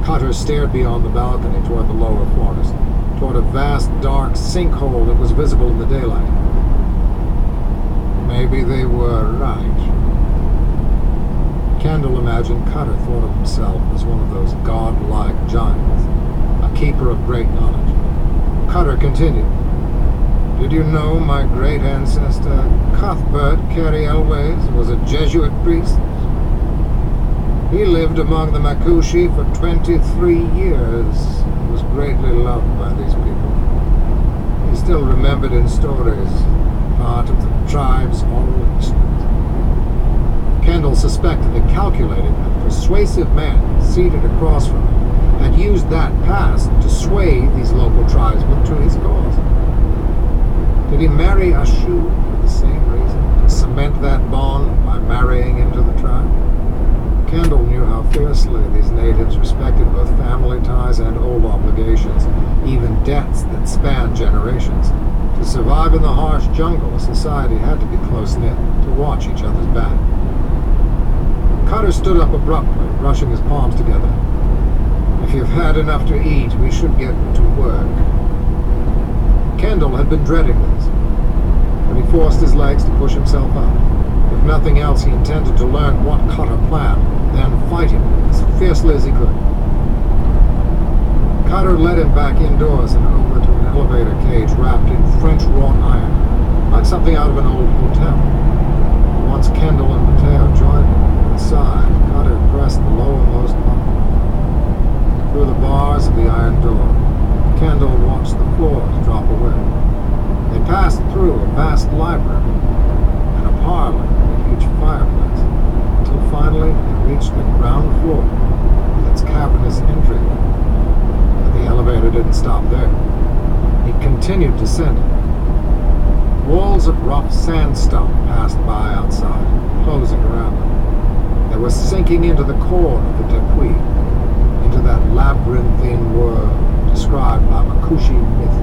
Cutter stared beyond the balcony toward the lower forest, toward a vast, dark sinkhole that was visible in the daylight. Maybe they were right. Kendall imagined Cutter thought of himself as one of those godlike giants, a keeper of great knowledge. Cutter continued. Did you know my great ancestor, Cuthbert Carey Elways, was a Jesuit priest? He lived among the Makushi for 23 years and was greatly loved by these people. He's still remembered in stories, part of the tribe's oral history. Kendall suspected and calculated that a persuasive man seated across from him had used that past to sway these local tribesmen to his cause. Did he marry Ashu for the same reason, to cement that bond by marrying into the tribe? Kendall knew how fiercely these natives respected both family ties and old obligations, even debts that spanned generations. To survive in the harsh jungle, a society had to be close-knit, to watch each other's back. Cutter stood up abruptly, brushing his palms together. If you've had enough to eat, we should get to work. Kendall had been dreading this, but he forced his legs to push himself up. If nothing else, he intended to learn what Cutter planned, then fight him as fiercely as he could. Cutter led him back indoors and over to an elevator cage wrapped in French wrought iron, like something out of an old hotel. Once Kendall and Mateo joined him inside, Cutter pressed the lowermost button. Through the bars of the iron door, Kendall watched the floors drop away. They passed through a vast library and a parlor with a huge fireplace, until finally they reached the ground floor with its cavernous entry. But the elevator didn't stop there. It continued descending. Walls of rough sandstone passed by outside, closing around them. They were sinking into the core of the Tepuy, into that labyrinthine world described by Makushi myth.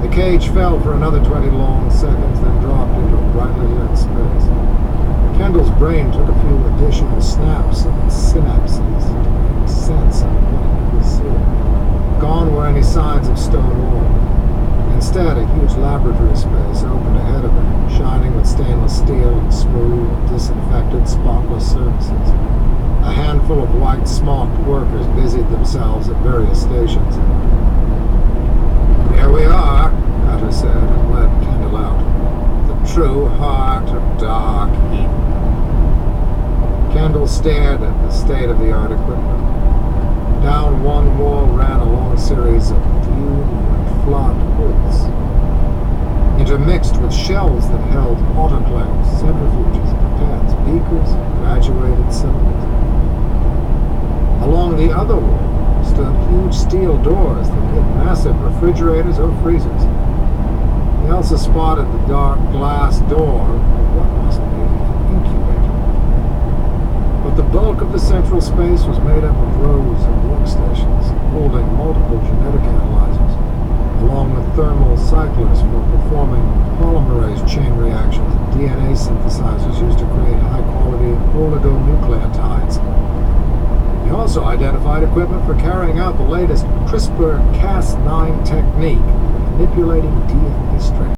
The cage fell for another 20 long seconds, then dropped into a brightly lit space. Kendall's brain took a few additional snaps of synapses to make sense of what he was seeing. Gone were any signs of stone wall. Instead, a huge laboratory space opened ahead of him, shining with stainless steel and smooth, disinfected, spotless surfaces. A handful of white smocked workers busied themselves at various stations. Here we are, Cutter said, and led Kendall out. The true heart of dark Eden. Kendall stared at the state-of-the-art equipment. Down one wall ran a long series of fume and flood hoods, intermixed with shells that held autoclaves, centrifuges, pipettes, beakers, graduated cylinders. Along the other wall stood huge steel doors that hid massive refrigerators or freezers. He also spotted the dark glass door of what must be an incubator. But the bulk of the central space was made up of rows of workstations, holding multiple genetic analyzers, along with thermal cyclers for performing polymerase chain reactions and DNA synthesizers used to create high-quality oligonucleotides. He also identified equipment for carrying out the latest CRISPR-Cas9 technique, manipulating DNA strands.